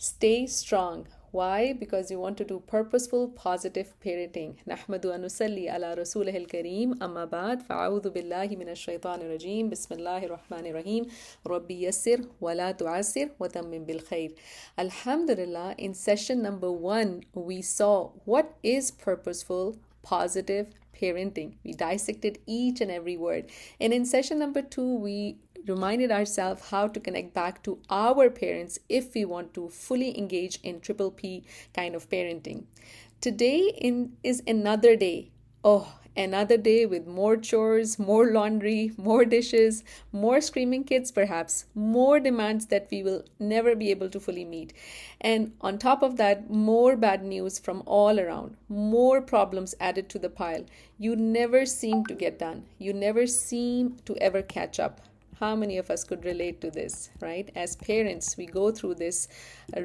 Stay strong. Why? Because you want to do purposeful, positive parenting. نحمد ونصلي على رسوله الكريم أما بعد فأعوذ بالله من الشيطان الرجيم بسم الله الرحمن الرحيم ربي يسر ولا تعسر وتمم بالخير. Alhamdulillah, in session number 1, we saw what is purposeful, positive parenting. We dissected each and every word. And in session number 2, we reminded ourselves how to connect back to our parents if we want to fully engage in triple P kind of parenting. Is another day. Oh, another day with more chores, more laundry, more dishes, more screaming kids, perhaps, more demands that we will never be able to fully meet. And on top of that, more bad news from all around, more problems added to the pile. You never seem to get done. You never seem to ever catch up. How many of us could relate to this, right? As parents, we go through this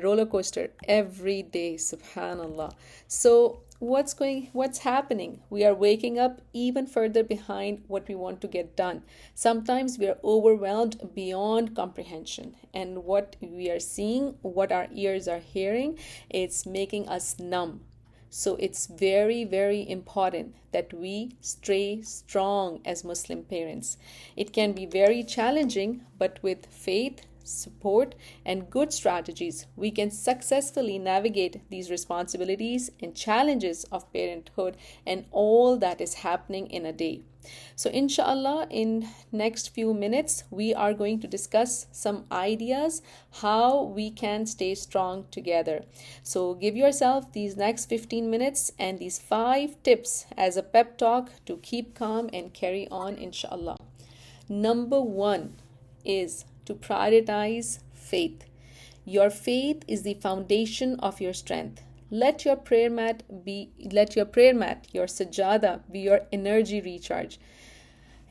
roller coaster every day, subhanallah. So what's happening? We are waking up even further behind what we want to get done. Sometimes we are overwhelmed beyond comprehension, and what we are seeing, what our ears are hearing, it's making us numb. So it's very, very important that we stay strong as Muslim parents. It can be very challenging, but with faith, support, and good strategies, we can successfully navigate these responsibilities and challenges of parenthood and all that is happening in a day. So inshallah, in next few minutes, we are going to discuss some ideas how we can stay strong together. So give yourself these next 15 minutes and these 5 tips as a pep talk to keep calm and carry on, inshallah. Number 1 is to prioritize faith. Your faith is the foundation of your strength. Let your prayer mat, your sajada, be your energy recharge.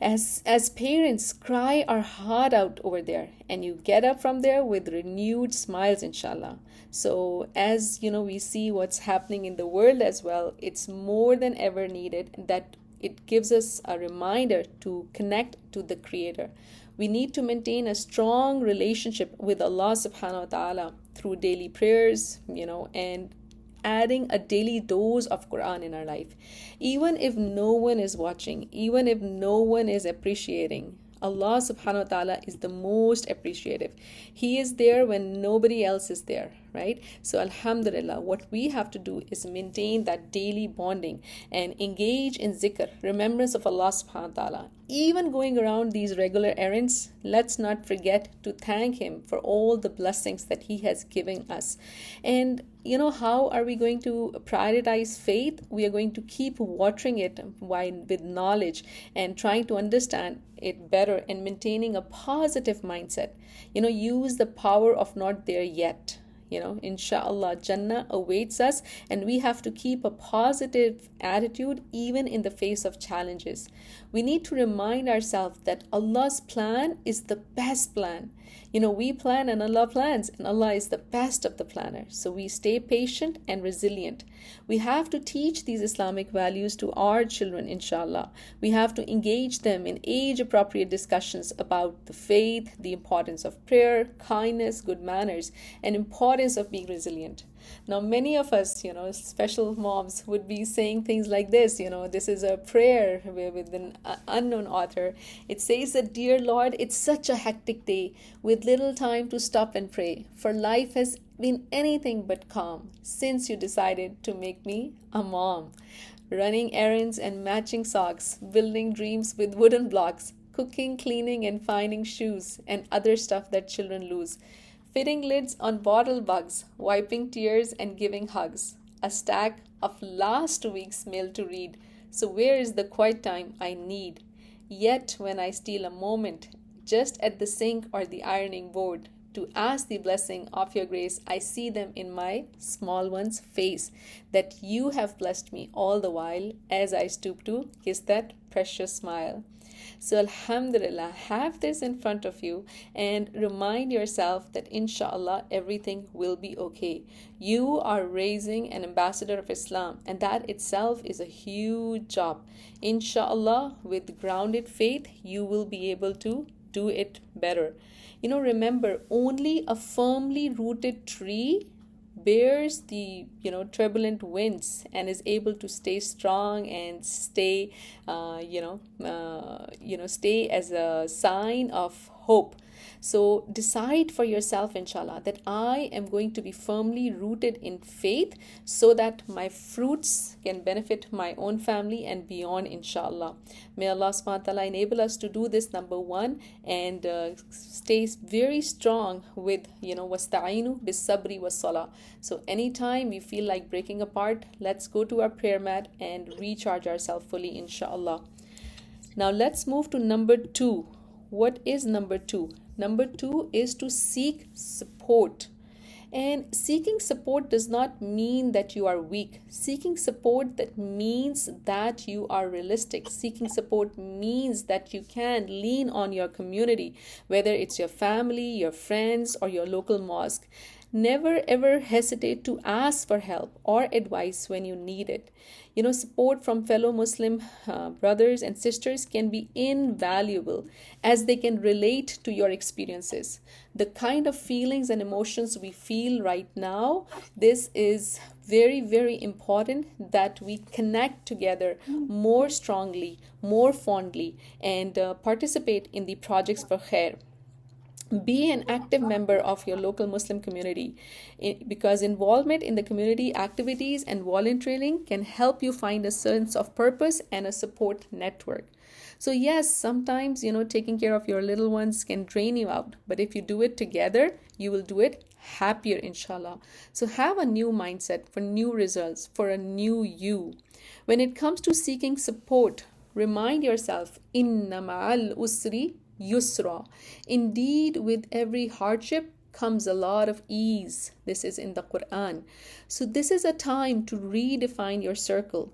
As parents, cry our heart out over there, and you get up from there with renewed smiles, inshallah. So as we see what's happening in the world as well, it's more than ever needed that it gives us a reminder to connect to the Creator. We need to maintain a strong relationship with Allah subhanahu wa ta'ala through daily prayers, and adding a daily dose of Quran in our life. Even if no one is watching, even if no one is appreciating, Allah subhanahu wa ta'ala is the most appreciative. He is there when nobody else is there, right? So alhamdulillah, what we have to do is maintain that daily bonding and engage in zikr, remembrance of Allah subhanahu wa ta'ala. Even going around these regular errands, let's not forget to thank Him for all the blessings that He has given us. And how are we going to prioritize faith? We are going to keep watering it with knowledge and trying to understand it better and maintaining a positive mindset. Use the power of not there yet. Inshallah, Jannah awaits us, and we have to keep a positive attitude even in the face of challenges. We need to remind ourselves that Allah's plan is the best plan. We plan and Allah plans, and Allah is the best of the planners. So we stay patient and resilient. We have to teach these Islamic values to our children, inshallah. We have to engage them in age-appropriate discussions about the faith, the importance of prayer, kindness, good manners, and importance of being resilient. Now, many of us, special moms would be saying things like this, this is a prayer with an unknown author. It says that, "Dear Lord, it's such a hectic day with little time to stop and pray, for life has been anything but calm since you decided to make me a mom. Running errands and matching socks, building dreams with wooden blocks, cooking, cleaning, and finding shoes and other stuff that children lose. Fitting lids on bottle bugs, wiping tears and giving hugs. A stack of last week's mail to read. So where is the quiet time I need? Yet when I steal a moment, just at the sink or the ironing board, to ask the blessing of your grace, I see them in my small one's face, that you have blessed me all the while as I stoop to kiss that precious smile." So alhamdulillah, have this in front of you and remind yourself that inshallah everything will be okay. You are raising an ambassador of Islam, and that itself is a huge job. Inshallah, with grounded faith, you will be able to do it better. Remember, only a firmly rooted tree bears the turbulent winds and is able to stay strong and stay stay as a sign of hope. So decide for yourself, inshallah, that I am going to be firmly rooted in faith so that my fruits can benefit my own family and beyond, inshallah. May Allah subhanahu wa ta'ala enable us to do this, number one, and stay very strong with, wasta'inu bis sabri was salah. So anytime we feel like breaking apart, let's go to our prayer mat and recharge ourselves fully, inshallah. Now let's move to number two. What is number two? Number two is to seek support. And seeking support does not mean that you are weak. Seeking support, that means that you are realistic. Seeking support means that you can lean on your community, whether it's your family, your friends, or your local mosque. Never ever hesitate to ask for help or advice when you need it. Support from fellow Muslim brothers and sisters can be invaluable, as they can relate to your experiences. The kind of feelings and emotions we feel right now, this is very, very important that we connect together more strongly, more fondly, and participate in the projects for khair. Be an active member of your local Muslim community, because involvement in the community activities and volunteering can help you find a sense of purpose and a support network. So yes, sometimes taking care of your little ones can drain you out, but if you do it together, you will do it happier, inshallah. So have a new mindset for new results, for a new you. When it comes to seeking support, remind yourself, inna ma'al usri yusra. Indeed, with every hardship comes a lot of ease. This is in the Quran. So this is a time to redefine your circle,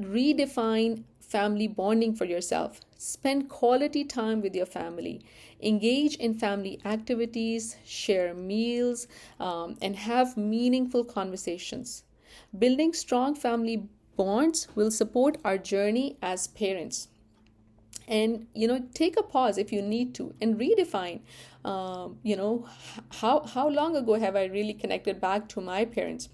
redefine family bonding for yourself. Spend quality time with your family. Engage in family activities, share meals, and have meaningful conversations. Building strong family bonds will support our journey as parents. And take a pause if you need to and redefine how long ago have I really connected back to my parents?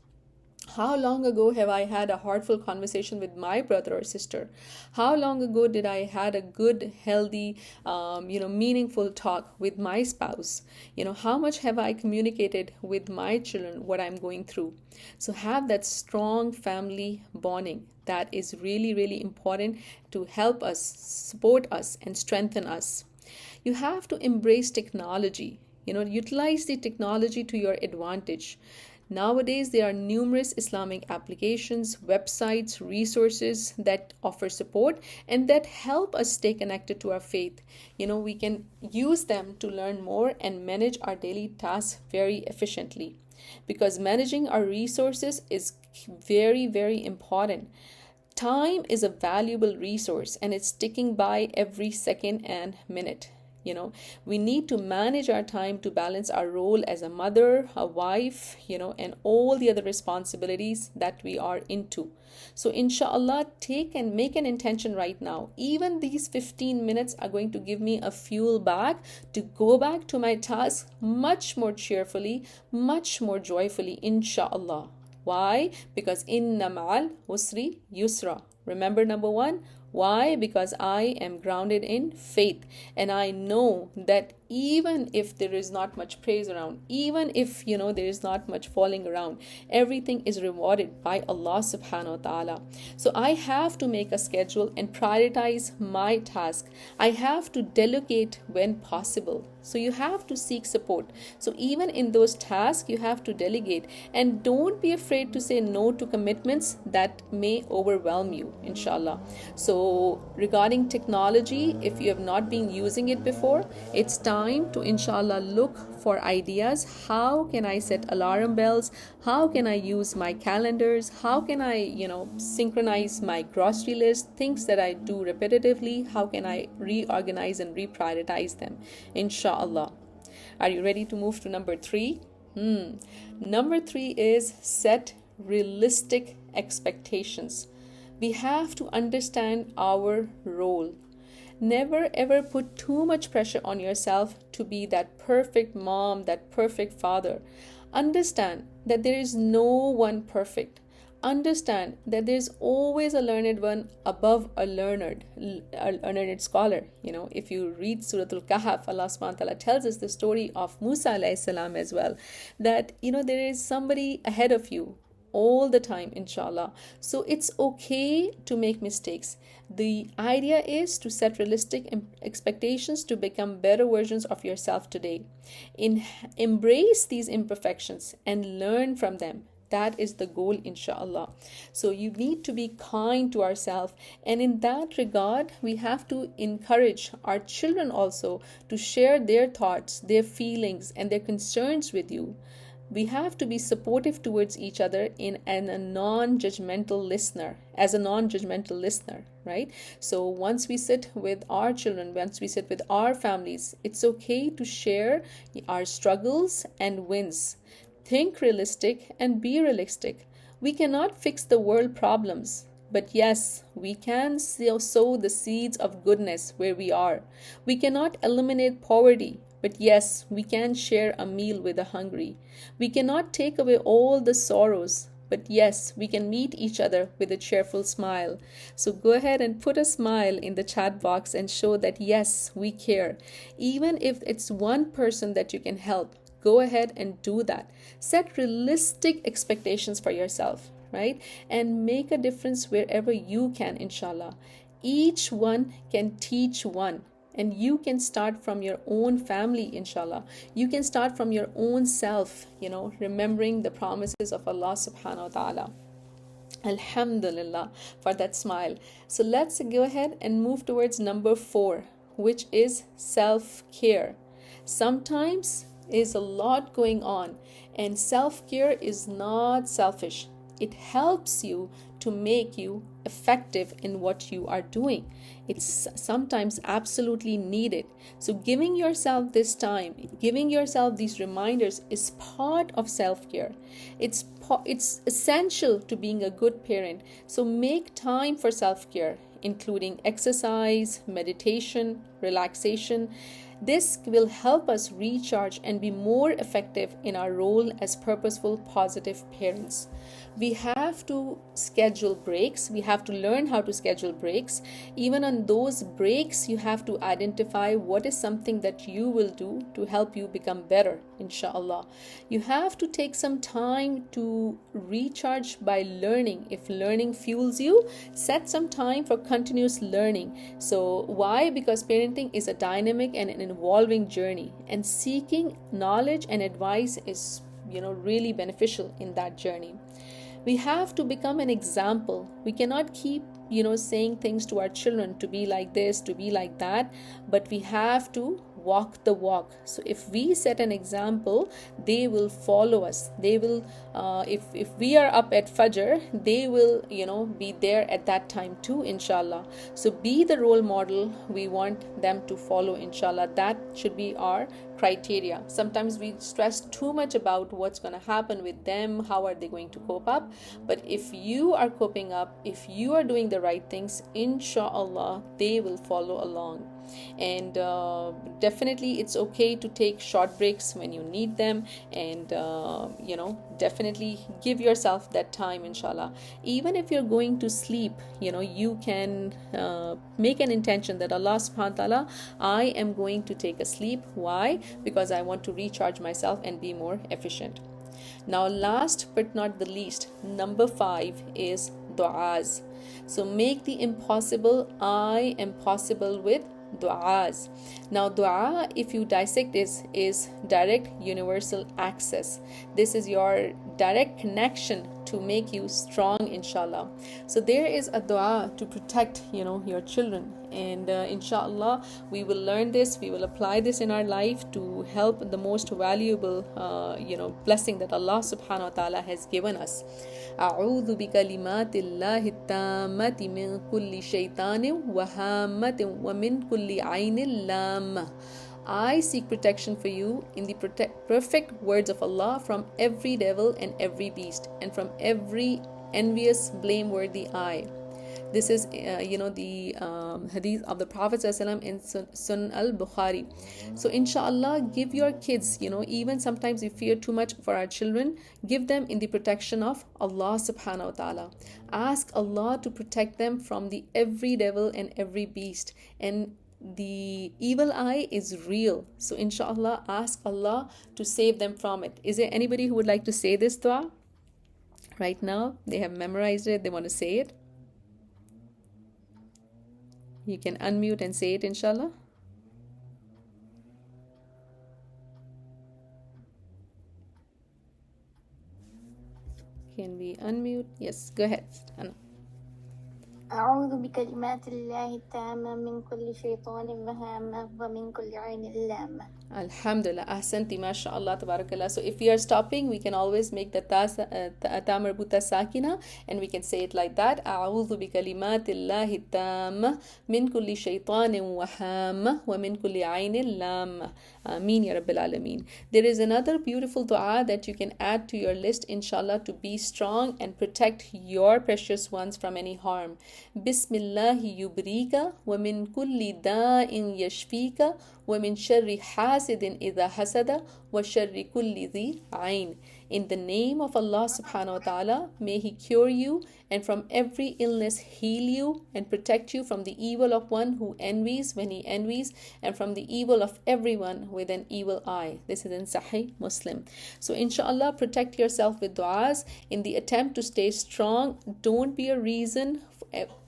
How long ago have I had a heartful conversation with my brother or sister? How long ago did I had a good, healthy, meaningful talk with my spouse? How much have I communicated with my children what I'm going through? So have that strong family bonding. That is really, really important to help us, support us, and strengthen us. You have to embrace technology. Utilize the technology to your advantage. Nowadays, there are numerous Islamic applications, websites, resources that offer support and that help us stay connected to our faith. We can use them to learn more and manage our daily tasks very efficiently, because managing our resources is very, very important. Time is a valuable resource and it's ticking by every second and minute. We need to manage our time to balance our role as a mother, a wife, and all the other responsibilities that we are into. So inshallah, take and make an intention right now. Even these 15 minutes are going to give me a fuel back to go back to my task much more cheerfully, much more joyfully, inshallah. Why? Because inna ma'al usri yusra. Remember number one. Why? Because I am grounded in faith, and I know that even if there is not much praise around, even if there is not much falling around, everything is rewarded by Allah subhanahu wa ta'ala. So I have to make a schedule and prioritize my task. I have to delegate when possible. So you have to seek support. So even in those tasks, you have to delegate, and don't be afraid to say no to commitments that may overwhelm you, inshallah. So regarding technology, if you have not been using it before, it's time to inshallah look for ideas. How can I set alarm bells? How can I use my calendars? How can I synchronize my grocery list, things that I do repetitively? How can I reorganize and reprioritize them, inshallah? Are you ready to move to number 3? Number 3 is set realistic expectations. We have to understand our role. Never ever put too much pressure on yourself to be that perfect mom, that perfect father. Understand that there is no one perfect. Understand that there's always a learned one above a learned scholar. If you read Surah Al-Kahf, Allah subhanahu wa ta'ala tells us the story of Musa alayhi salam as well, that there is somebody ahead of you all the time, inshallah. So it's okay to make mistakes. The idea is to set realistic expectations to become better versions of yourself today. Embrace these imperfections and learn from them. That is the goal, inshallah. So you need to be kind to ourselves, and in that regard we have to encourage our children also to share their thoughts, their feelings and their concerns with you. We have to be supportive towards each other as a non-judgmental listener, right? So once we sit with our children, once we sit with our families, it's okay to share our struggles and wins. Think realistic and be realistic. We cannot fix the world problems, but yes, we can sow the seeds of goodness where we are. We cannot eliminate poverty, but yes, we can share a meal with the hungry. We cannot take away all the sorrows, but yes, we can meet each other with a cheerful smile. So go ahead and put a smile in the chat box and show that yes, we care. Even if it's one person that you can help, go ahead and do that. Set realistic expectations for yourself, right? And make a difference wherever you can, inshallah. Each one can teach one. And you can start from your own family, inshallah. You can start from your own self, remembering the promises of Allah subhanahu wa ta'ala. Alhamdulillah for that smile. So let's go ahead and move towards number 4, which is self-care. Sometimes is a lot going on, and self-care is not selfish. It helps you to make you effective in what you are doing. It's sometimes absolutely needed. So giving yourself this time, giving yourself these reminders is part of self-care. It's essential to being a good parent. So make time for self-care, including exercise, meditation, relaxation. This will help us recharge and be more effective in our role as purposeful, positive parents. We have to schedule breaks. We have to learn how to schedule breaks. Even on those breaks, you have to identify what is something that you will do to help you become better, inshallah. You have to take some time to recharge by learning. If learning fuels you, set some time for continuous learning. So why? Because parenting is a dynamic and an evolving journey, and seeking knowledge and advice is really beneficial in that journey. We have to become an example. We cannot keep saying things to our children to be like this, to be like that, but we have to walk the walk. So if we set an example, they will follow us. They will if we are up at Fajr, they will be there at that time too, inshallah. So be the role model we want them to follow, inshallah. That should be our criteria. Sometimes we stress too much about what's going to happen with them, how are they going to cope up, but if you are coping up, if you are doing the right things, inshallah they will follow along. And definitely it's okay to take short breaks when you need them, and definitely give yourself that time, inshallah. Even if you're going to sleep, you can make an intention that Allah subhanahu wa ta'ala, I am going to take a sleep. Why? Because I want to recharge myself and be more efficient. Now last but not the least, number 5 is du'as. So make the impossible I am possible with du'as. Now du'a, if you dissect this, is direct universal access. This is your direct connection to make you strong, inshallah. So there is a dua to protect your children, and inshallah we will learn this, we will apply this in our life to help the most valuable blessing that Allah subhanahu wa ta'ala has given us. أعوذ بكلمات الله التامة من كل شيطان وهامة ومن كل عين لامة. I seek protection for you in the perfect words of Allah from every devil and every beast, and from every envious, blameworthy eye. This is, the hadith of the Prophet ﷺ in Sunan al-Bukhari. So inshallah, give your kids, even sometimes we fear too much for our children, give them in the protection of Allah subhanahu wa ta'ala. Ask Allah to protect them from the every devil and every beast. And the evil eye is real. So inshallah, ask Allah to save them from it. Is there anybody who would like to say this dua? Right now, they have memorized it, they want to say it. You can unmute and say it, inshallah. Can we unmute? Yes, go ahead, Anna. أعوذ بكلمات الله التامة من كل شيطان وهامة ومن كل عين لامة. Alhamdulillah, ahsanti, mashallah, tabarakallah. So if we are stopping, we can always make the ta marbuta sakina, and we can say it like that. A'udhu bi kalimatillahi tamma min kulli shaytanin wa hamma wa min kulli aynin lamma. Ameen ya Rabbil Alameen. There is another beautiful dua that you can add to your list, inshallah, to be strong and protect your precious ones from any harm. Bismillahi yubrika wa min kulli da'in yashfika wa min sharri hasidin idha hasada wa sharri kulli dhi ayn. In the name of Allah subhanahu wa ta'ala, may He cure you and from every illness heal you and protect you from the evil of one who envies when he envies, and from the evil of everyone with an evil eye. This is in Sahih Muslim. So inshallah, protect yourself with du'as in the attempt to stay strong. Don't be a reason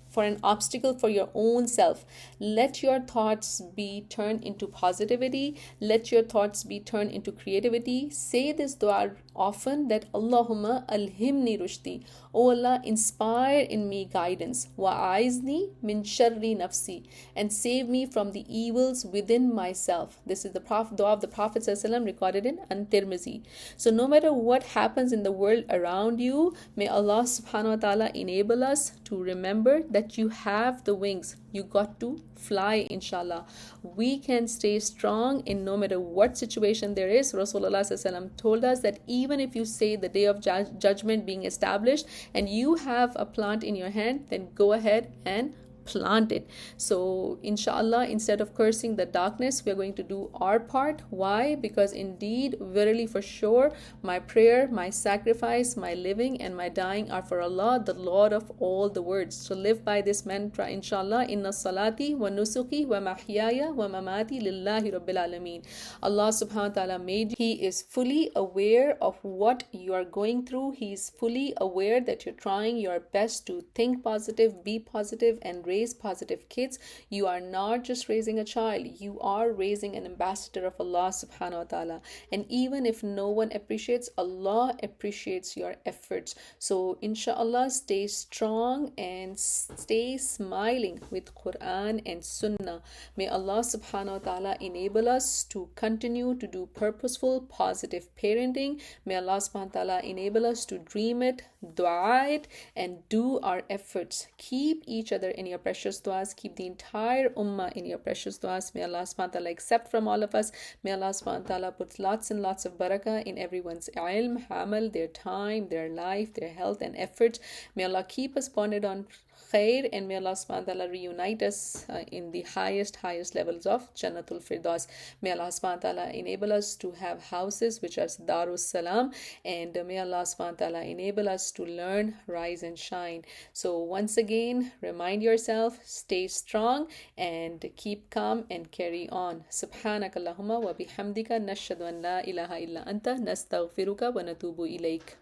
for an obstacle for your own self. Let your thoughts be turned into positivity. Let your thoughts be turned into creativity. Say this dua often, that Allahumma Alhimni Rushdi. O Allah, inspire in me guidance. Wa izni min Sharri Nafsi. And save me from the evils within myself. This is the dua of the Prophet ﷺ recorded in Tirmizi. So no matter what happens in the world around you, may Allah subhanahu wa ta'ala enable us to remember that you have the wings. You got to fly, inshallah. We can stay strong in no matter what situation there is. Rasulullah ﷺ told us that even if you say the day of judgment being established and you have a plant in your hand, then go ahead and plant it. So inshallah, instead of cursing the darkness, we are going to do our part. Why? Because indeed, verily, for sure, my prayer, my sacrifice, my living and my dying are for Allah, the Lord of all the worlds. So live by this mantra, inshallah. Inna salati wa nusuki wa mahyaya wa mamati lillahi rabbil alameen. Allah subhanahu wa ta'ala made you. He is fully aware of what you are going through. He is fully aware that you're trying your best to think positive, be positive, and raise positive kids. You are not just raising a child, you are raising an ambassador of Allah subhanahu wa ta'ala. And even if no one appreciates, Allah appreciates your efforts. So inshallah, stay strong and stay smiling with Quran and Sunnah. May Allah subhanahu wa ta'ala enable us to continue to do purposeful, positive parenting. May Allah subhanahu wa ta'ala enable us to dream it, dua it, and do our efforts. Keep each other in your precious du'as. Keep the entire ummah in your precious du'as. May Allah subhanahu wa ta'ala accept from all of us. May Allah subhanahu wa ta'ala put lots and lots of barakah in everyone's ilm, amal, their time, their life, their health and efforts. May Allah keep us bonded on khair, and may Allah subhanahu wa ta'ala reunite us in the highest levels of Jannatul Firdaus. May Allah subhanahu wa ta'ala enable us to have houses which are Darus Salam, and may Allah subhanahu wa ta'ala enable us to learn, rise and shine. So once again, remind yourself, stay strong and keep calm and carry on. Subhanak Allahumma wa bihamdika nashhadu an la ilaha illa anta nastaghfiruka wa natubu ilayk.